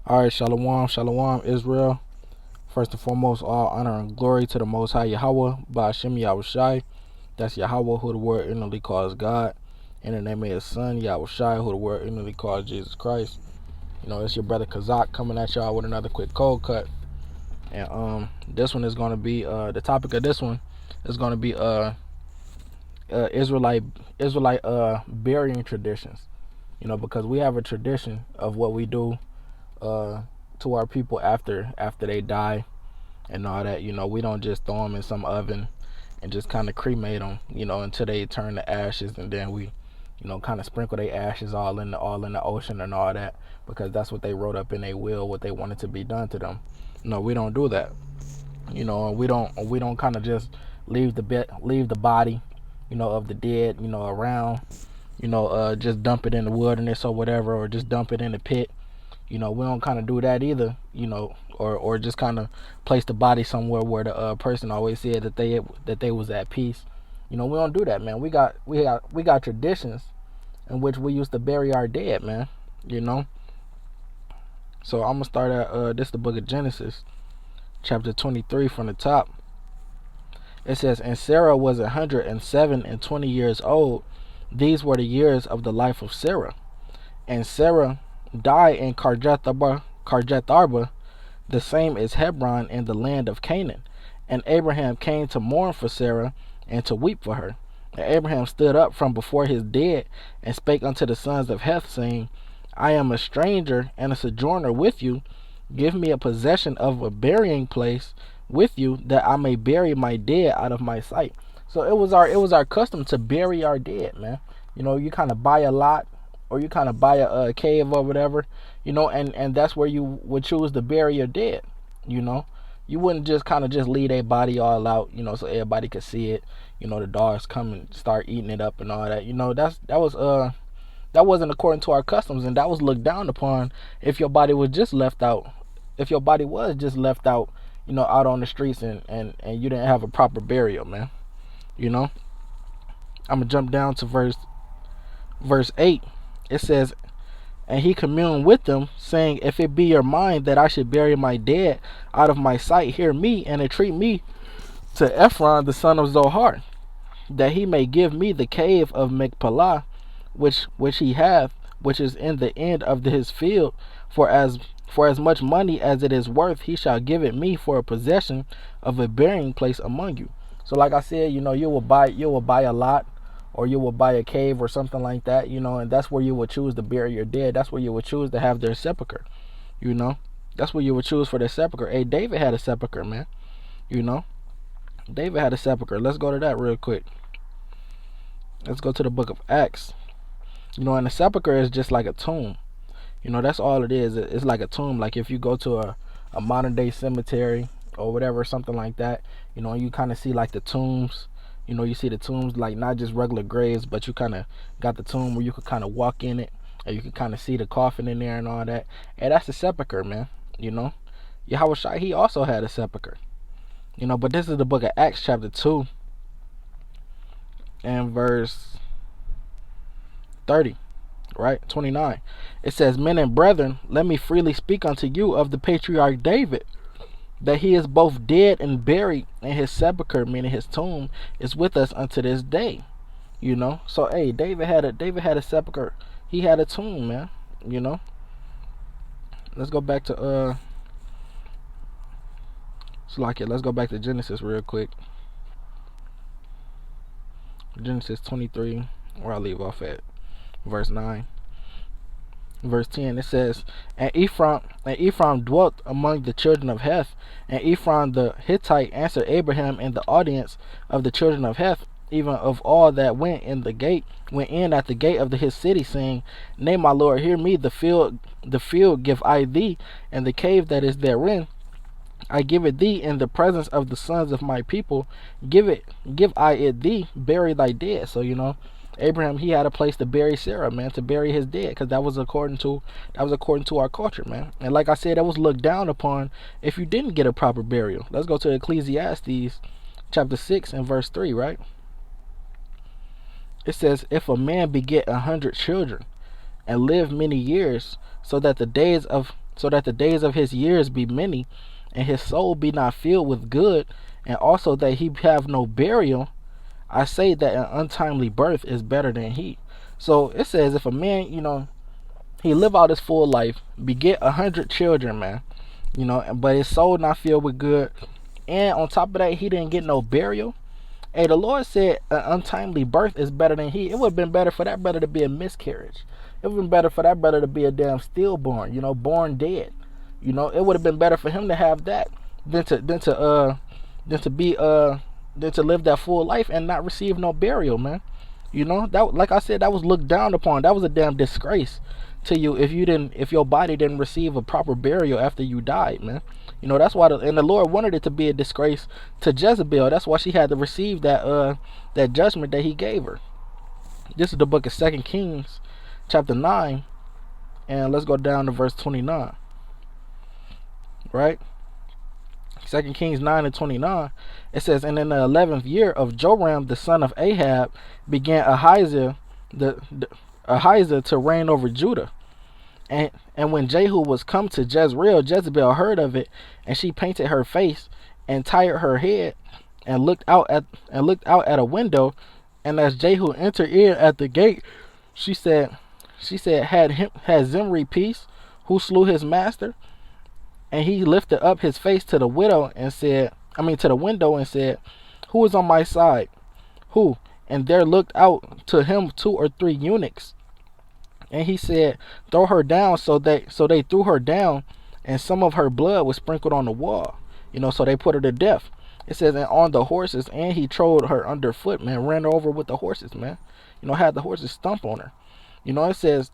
All right, shalom, shalom, Israel. First and foremost, all honor and glory to the Most High Yahweh, Ba'ashem Yahushai. That's Yahweh, who the word inwardly calls God. In the name of His Son, Yahushai, who the word inwardly calls Jesus Christ. It's your brother Kazak coming at y'all with another quick cold cut. And this one is going to be the topic of this one is going to be Israelite burying traditions. Because we have a tradition of what we do to our people after they die and all that. We don't just throw them in some oven and just kind of cremate them, until they turn to ashes, and then we, kind of sprinkle their ashes all in the ocean and all that, because that's what they wrote up in their will, what they wanted to be done to them. No, we don't do that. And we don't kind of just leave the body, of the dead, around, just dump it in the wilderness or whatever, or just dump it in the pit. We don't kind of do that either, or just kind of place the body somewhere where the person always said that they was at peace. We don't do that, man. We got traditions in which we used to bury our dead, man. So I'm gonna start at this the book of Genesis, chapter 23 from the top. It says, "And Sarah was 107 and 20 years old. These were the years of the life of Sarah. And Sarah died in Karjath-arba, the same as Hebron in the land of Canaan. And Abraham came to mourn for Sarah and to weep for her. And Abraham stood up from before his dead and spake unto the sons of Heth, saying, I am a stranger and a sojourner with you. Give me a possession of a burying place with you, that I may bury my dead out of my sight." So it was our custom to bury our dead, man. You kind of buy a lot, or you kind of buy a cave or whatever, and that's where you would choose to bury your dead. You wouldn't just kind of just leave a body all out, so everybody could see it. The dogs come and start eating it up and all that. That wasn't according to our customs, and that was looked down upon if your body was just left out. If your body was just left out, out on the streets, and you didn't have a proper burial, man. I'm gonna jump down to verse 8. It says, "And he communed with them, saying, If it be your mind that I should bury my dead out of my sight, hear me, and entreat me to Ephron the son of Zohar, that he may give me the cave of Machpelah, which he hath, which is in the end of his field, for as much money as it is worth, he shall give it me for a possession of a burying place among you." So like I said, you will buy a lot, or you will buy a cave or something like that, and that's where you would choose to bury your dead. That's where you would choose to have their sepulcher. That's where you would choose for their sepulcher. Hey, David had a sepulcher, man. David had a sepulcher. Let's go to that real quick. Let's go to the book of Acts. And a sepulcher is just like a tomb. That's all it is. It's like a tomb. Like if you go to a modern day cemetery or whatever, something like that, you kind of see like the tombs. You see the tombs, like not just regular graves, but you kind of got the tomb where you could kind of walk in it, and you could kind of see the coffin in there and all that. And that's a sepulcher, man. Yahushua, he also had a sepulcher. But this is the book of Acts, chapter 2, and verse 30, right? 29. It says, "Men and brethren, let me freely speak unto you of the patriarch David, that he is both dead and buried, and his sepulcher," meaning his tomb, "is with us unto this day." So hey, David had a sepulcher. He had a tomb, man. Let's go back to let's go back to Genesis real quick. Genesis 23, where I leave off at verse 9. Verse 10, it says, and Ephraim dwelt among the children of Heth, and Ephraim the Hittite answered Abraham in the audience of the children of Heth, even of all that went in at the gate of his city, saying, Nay, my lord, hear me, the field give I thee, and the cave that is therein I give it thee in the presence of the sons of my people. Give I it thee, bury thy dead. So Abraham, he had a place to bury Sarah, man, to bury his dead, because that was according to our culture, man. And like I said, that was looked down upon if you didn't get a proper burial. Let's go to Ecclesiastes chapter 6 and verse 3, right? It says, "If a man beget 100 children and live many years, so that the days of so that the days of his years be many, and his soul be not filled with good, and also that he have no burial, I say that an untimely birth is better than he. So it says if a man, he live out his full life, beget 100 children, man, but his soul not filled with good, and on top of that, he didn't get no burial. Hey, the Lord said an untimely birth is better than he. It would have been better for that brother to be a miscarriage. It would have been better for that brother to be a damn stillborn, born dead. It would have been better for him to have that than to live that full life and not receive no burial, man. That, like I said, that was looked down upon. That was a damn disgrace to you if your body didn't receive a proper burial after you died, man. That's why and the Lord wanted it to be a disgrace to Jezebel. That's why she had to receive that judgment that he gave her. This is the book of 2 Kings chapter 9, and let's go down to verse 29. Right? 2 Kings 9 and 29, it says, and in the 11th year of Joram the son of Ahab began Ahijah to reign over Judah. And when Jehu was come to Jezreel, Jezebel heard of it, and she painted her face and tied her head and looked out at a window. And as Jehu entered in at the gate, she said, had Zimri peace, who slew his master? And he lifted up his face to the window and said, who is on my side? Who? And there looked out to him 2 or 3 eunuchs. And he said, throw her down. So they threw her down, and some of her blood was sprinkled on the wall. So they put her to death. It says, and on the horses, and he trod her underfoot, man, ran her over with the horses, man. Had the horses stump on her. It says,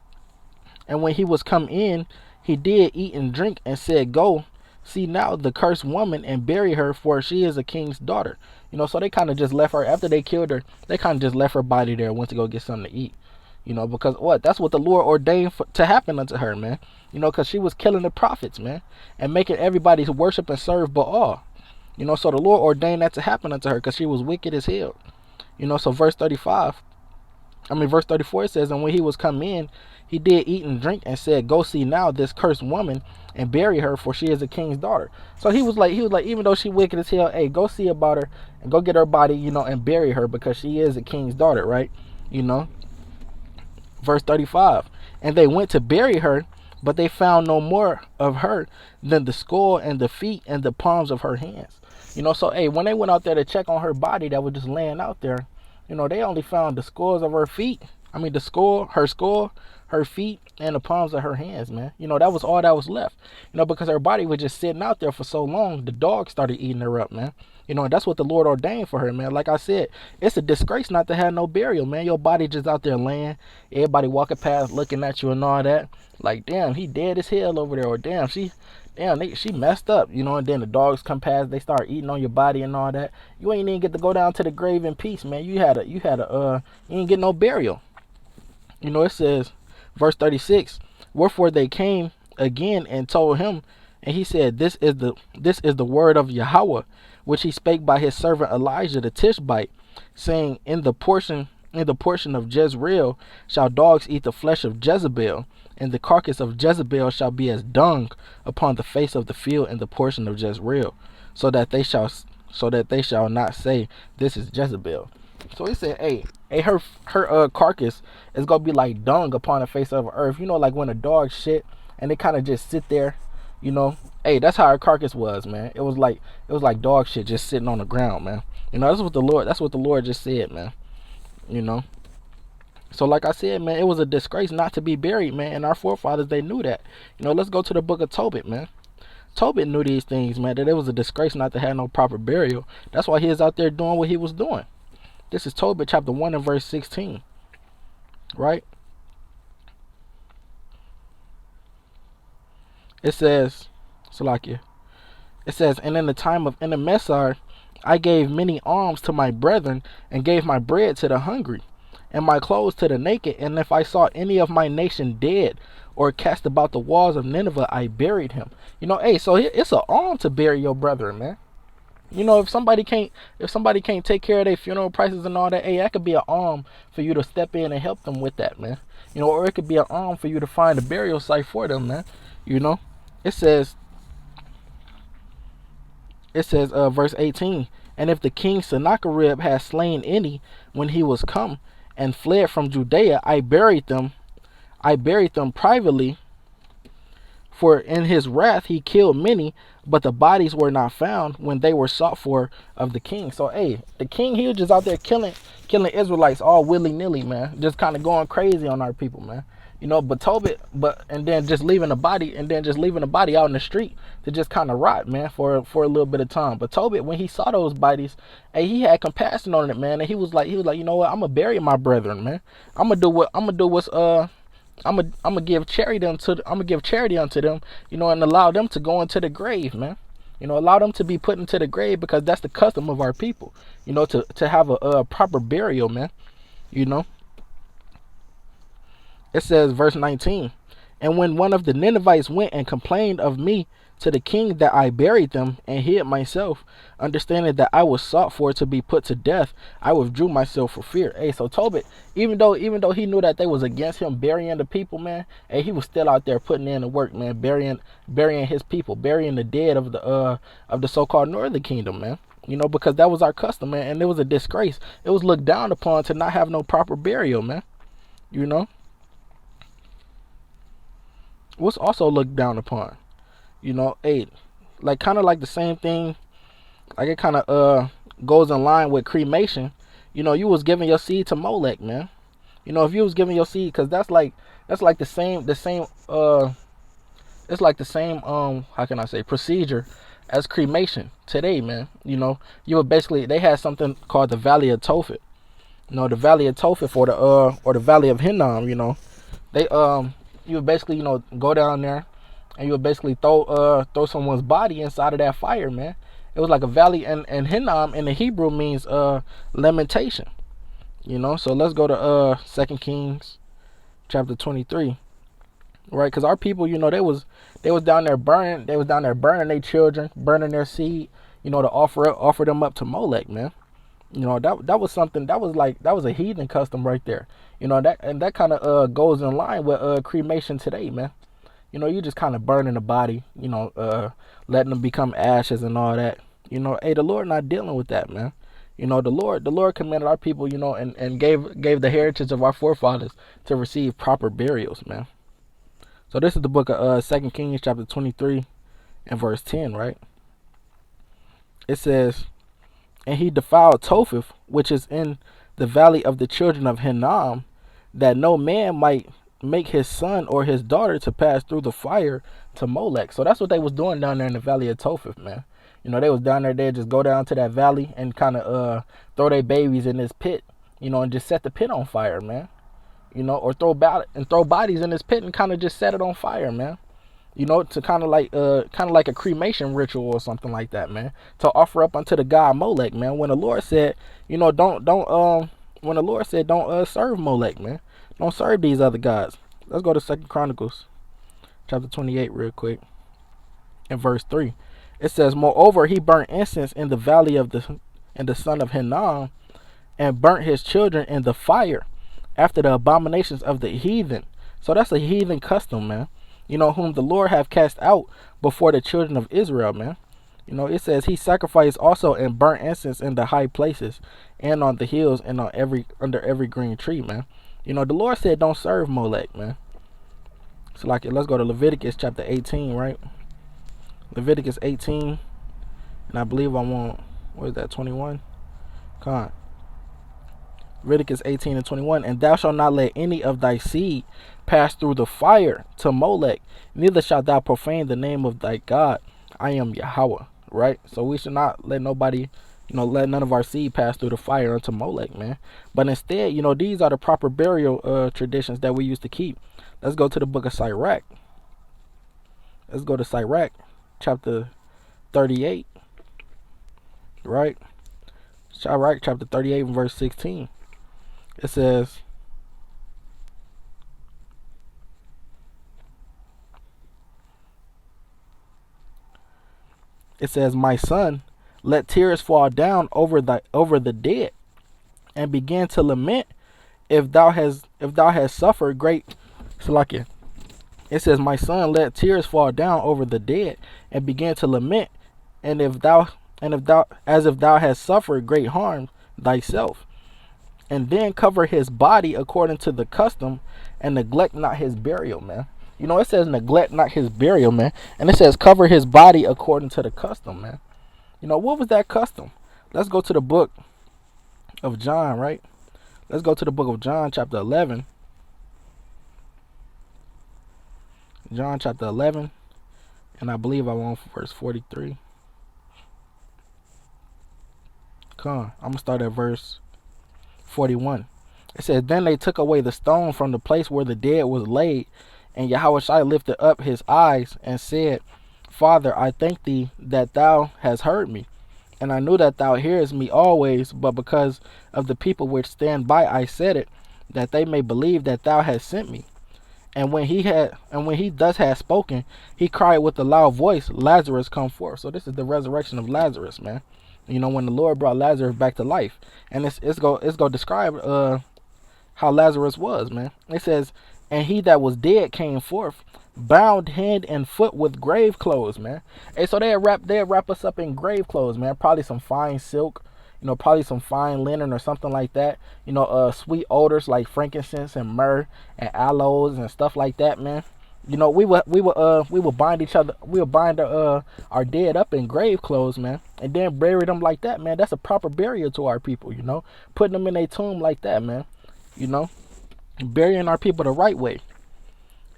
and when he was come in, he did eat and drink, and said, go, see now the cursed woman, and bury her, for she is a king's daughter. So they kind of just left her, after they killed her, they kind of just left her body there and went to go get something to eat. Because that's what the Lord ordained to happen unto her, man. Because she was killing the prophets, man, and making everybody worship and serve Baal. So the Lord ordained that to happen unto her because she was wicked as hell. So verse 34, it says, and when he was come in, he did eat and drink, and said, go see now this cursed woman, and bury her, for she is a king's daughter. So he was like, even though she wicked as hell, hey, go see about her and go get her body, and bury her, because she is a king's daughter, right? Verse 35, and they went to bury her, but they found no more of her than the skull and the feet and the palms of her hands. So hey, when they went out there to check on her body that was just laying out there, they only found the skulls of her feet. The skull, her feet, and the palms of her hands, man. That was all that was left. Because her body was just sitting out there for so long, the dogs started eating her up, man. And that's what the Lord ordained for her, man. Like I said, it's a disgrace not to have no burial, man. Your body just out there laying, everybody walking past looking at you and all that. Like, damn, he dead as hell over there. Or damn, she messed up, and then the dogs come past, they start eating on your body and all that. You ain't even get to go down to the grave in peace, man. You ain't get no burial. It says, verse 36, wherefore they came again and told him, and he said, this is the word of Yahweh, which he spake by his servant Elijah the Tishbite, saying, in the portion of Jezreel shall dogs eat the flesh of Jezebel, and the carcass of Jezebel shall be as dung upon the face of the field in the portion of Jezreel, so that they shall not say, this is Jezebel. So he said, hey, her carcass is gonna be like dung upon the face of the earth. Like when a dog shit and they kind of just sit there, Hey, that's how her carcass was, man. It was like dog shit just sitting on the ground, man. That's what the Lord just said, man. So like I said, man, it was a disgrace not to be buried, man, and our forefathers, they knew that. Let's go to the book of Tobit, man. Tobit knew these things, man, that it was a disgrace not to have no proper burial. That's why he was out there doing what he was doing. This is Tobit chapter 1 and verse 16. Right? It says, Salakia. It says, and in the time of Enemessar, I gave many alms to my brethren, and gave my bread to the hungry, and my clothes to the naked. And if I saw any of my nation dead, or cast about the walls of Nineveh, I buried him. Hey, so it's an alm to bury your brethren, man. If somebody can't take care of their funeral prices and all that, hey, that could be an alm for you to step in and help them with that, man. Or it could be an alm for you to find a burial site for them, man. It says, verse 18, and if the king Sennacherib has slain any when he was come and fled from Judea, I buried them privately, for in his wrath he killed many, but the bodies were not found when they were sought for of the king. So hey, the king, he was just out there killing Israelites all willy-nilly, man. Just kind of going crazy on our people, man. But Tobit, and then just leaving the body out in the street to just kind of rot, man, for a little bit of time. But Tobit, when he saw those bodies, hey, he had compassion on it, man, and he was like, you know what, I'm gonna bury my brethren, man. I'm gonna give charity unto them, and allow them to go into the grave, man. Allow them to be put into the grave, because that's the custom of our people, to have a proper burial, man. It says, verse 19, and when one of the Ninevites went and complained of me to the king that I buried them and hid myself, understanding that I was sought for to be put to death, I withdrew myself for fear. Hey, so Tobit, even though he knew that they was against him burying the people, man, hey, he was still out there putting in the work, man, burying his people, burying the dead of the so-called Northern Kingdom, man. Because that was our custom, man, and it was a disgrace. It was looked down upon to not have no proper burial, man. What's also looked down upon, hey, like kind of like the same thing, like it kind of goes in line with cremation. You was giving your seed to Molech, man. If you was giving your seed, because that's like the same it's like the same how can I say, procedure as cremation today, man. You would basically, they had something called the Valley of Tophet. The Valley of Tophet, or the Valley of Hinnom. They you would basically, go down there, and you would basically throw someone's body inside of that fire, man. It was like a valley, and Hinnom in the Hebrew means lamentation. So let's go to 2 Kings chapter 23. Right, because our people, they was down there burning their children, burning their seed, to offer them up to Molech, man. That was something that was a heathen custom right there. That kind of goes in line with cremation today, man. You just kind of burning the body, letting them become ashes and all that. Hey, the Lord not dealing with that, man. The Lord commanded our people, and gave the heritage of our forefathers to receive proper burials, man. So this is the book of 2 Kings chapter 23 and verse 10, right? It says, and he defiled Topheth, which is in the valley of the children of Hinnom, that no man might make his son or his daughter to pass through the fire to Molech. So that's what they was doing down there in the valley of Topheth, man. They was down there, they'd just go down to that valley and kind of throw their babies in this pit, and just set the pit on fire, man. Or throw bodies in this pit and kind of just set it on fire, man. To kind of like a cremation ritual or something like that, man. To offer up unto the god Molech, man. When the Lord said, don't serve Molech, man. Don't serve these other gods. Let's go to 2 Chronicles chapter 28 real quick. In verse 3. It says, moreover, he burnt incense in the valley of the son of Hinnom, and burnt his children in the fire, after the abominations of the heathen. So that's a heathen custom, man. Whom the Lord have cast out before the children of Israel, man. It says he sacrificed also and burnt incense in the high places, and on the hills, and under every green tree, man. The Lord said don't serve Molech, man. So let's go to Leviticus chapter 18, right? Leviticus 18, and I believe I want, what is that, 21? Come on. Leviticus 18 and 21, and thou shalt not let any of thy seed pass through the fire to Molech, neither shalt thou profane the name of thy God. I am Yahweh, right? So we should not let nobody, let none of our seed pass through the fire unto Molech, man. But instead, these are the proper burial traditions that we used to keep. Let's go to the book of Sirach. Let's go to Sirach chapter 38, right? Sirach chapter 38 and verse 16. It says, my son, let tears fall down over the dead, and begin to lament if thou hast suffered great It says, "My son, let tears fall down over the dead, and begin to lament, and if thou as if thou hast suffered great harm thyself, and then cover his body according to the custom, and neglect not his burial," man. It says neglect not his burial, man, and it says cover his body according to the custom, man. What was that custom? Let's go to the book of John, right? Let's go to the book of John, chapter 11. John chapter 11, and I believe I want verse 43. Come on, I'm gonna start at verse 41. It says, "Then they took away the stone from the place where the dead was laid, and Yahushua lifted up his eyes and said, Father, I thank thee that thou hast heard me, and I knew that thou hearest me always, but because of the people which stand by I said it, that they may believe that thou hast sent me. And when he thus had spoken, he cried with a loud voice, Lazarus, come forth." So this is the resurrection of Lazarus, man. When the Lord brought Lazarus back to life, and it's go describe how Lazarus was, man. It says, "And he that was dead came forth, bound hand and foot with grave clothes," man. Hey, so they wrap us up in grave clothes, man. Probably some fine silk, probably some fine linen or something like that. Sweet odors like frankincense and myrrh and aloes and stuff like that, man. We would bind each other. We would bind our dead up in grave clothes, man, and then bury them like that, man. That's a proper burial to our people, putting them in a tomb like that, man. Burying our people the right way.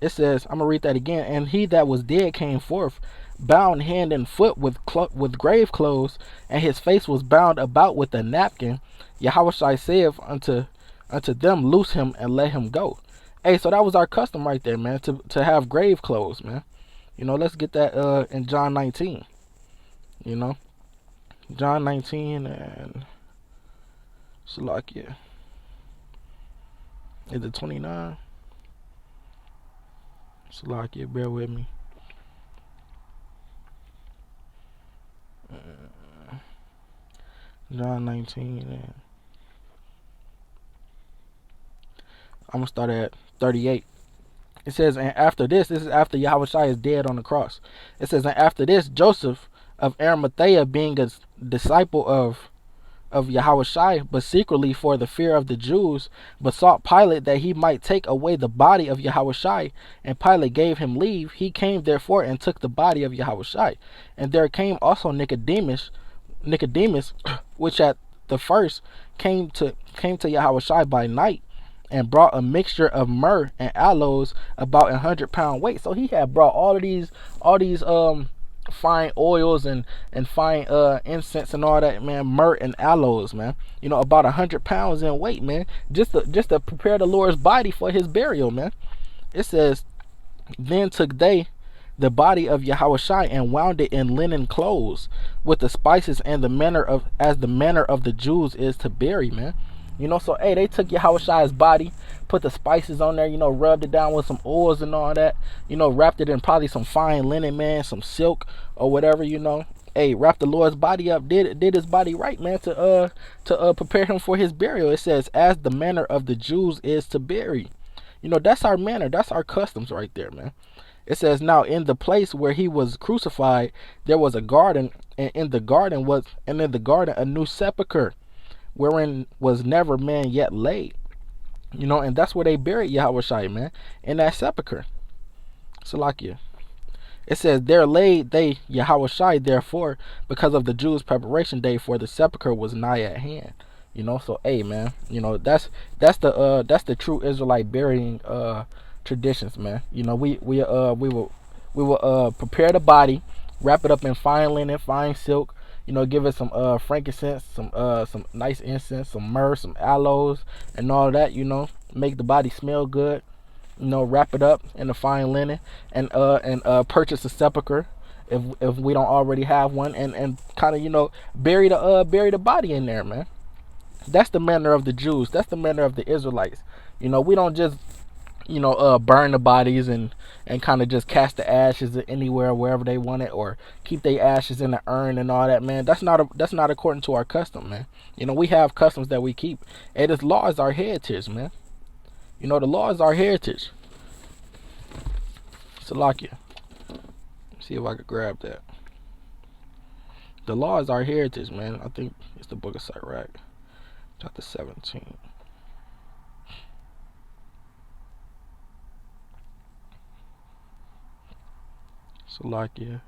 It says, I'm gonna read that again. "And he that was dead came forth, bound hand and foot with grave clothes, and his face was bound about with a napkin. Yahushua saith unto them, Loose him and let him go." Hey, so that was our custom right there, man, to have grave clothes, man. Let's get that in John 19. John 19 and Salakia. Is it 29? Salakia, bear with me. John 19 and I'm gonna start at 38. It says, "And after this is after Yahushua is dead on the cross. It says, "And after this, Joseph of Arimathea, being a disciple of Yahushua, but secretly for the fear of the Jews, besought Pilate that he might take away the body of Yahushua, and Pilate gave him leave. He came therefore and took the body of Yahushua. And there came also Nicodemus, which at the first came to Yahushua by night, and brought a mixture of myrrh and aloes, about 100-pound weight." So he had brought all these fine oils and fine incense and all that, man. Myrrh and aloes, man. About 100 pounds in weight, man. Just to prepare the Lord's body for his burial, man. It says, "Then took they the body of Yahushua and wound it in linen clothes with the spices and the manner of the Jews is to bury," man. So hey, they took Yahushua's body, put the spices on there, rubbed it down with some oils and all that, wrapped it in probably some fine linen, man, some silk or whatever, Hey, wrapped the Lord's body up, did his body right, man, to prepare him for his burial. It says, "As the manner of the Jews is to bury." That's our manner, that's our customs right there, man. It says, "Now in the place where he was crucified, there was a garden, and in the garden a new sepulchre, wherein was never man yet laid." And that's where they buried Yahushua, man, in that sepulchre. Salakia. It says, "There laid they Yahushua, therefore, because of the Jews' preparation day, for the sepulchre was nigh at hand." So hey, man, that's the true Israelite burying traditions, man. We will prepare the body, wrap it up in fine linen, fine silk. Give it some frankincense, some nice incense, some myrrh, some aloes, and all that. Make the body smell good. Wrap it up in the fine linen, and purchase a sepulcher if we don't already have one, and kind of bury the body in there, man. That's the manner of the Jews. That's the manner of the Israelites. We don't just burn the bodies and kind of just cast the ashes anywhere, wherever they want it, or keep their ashes in the urn and all that, man. That's not according to our custom, man. We have customs that we keep, and this law is our heritage, man. The law is our heritage. Salakia. See if I could grab that. The law is our heritage, man. I think it's the book of Sirach, chapter 17. Salakia.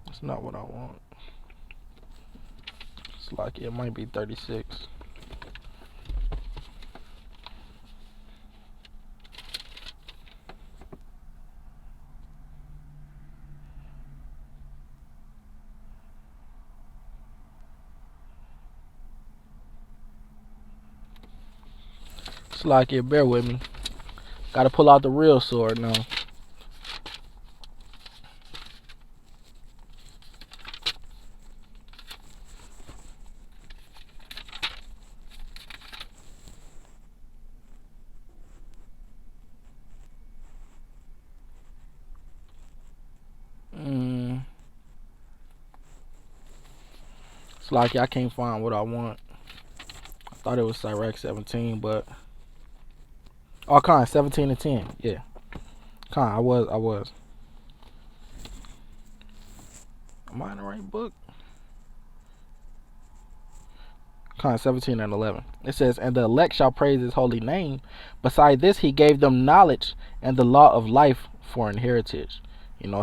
That's not what I want. Salakia, it might be 36. Salakia, bear with me. Gotta pull out the real sword now. Salakia, I can't find what I want. I thought it was Sirach 17, but oh, Khan, 17 and 10. Yeah, Khan, I was. Am I in the right book? Khan, 17 and 11. It says, and the elect shall praise his holy name. Beside this, he gave them knowledge and the law of life for an heritage.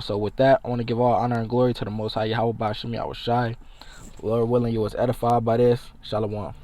So with that, I want to give all honor and glory to the Most High Yahweh Ba'Shem Yahushai. Lord willing, you was edified by this. Shalom.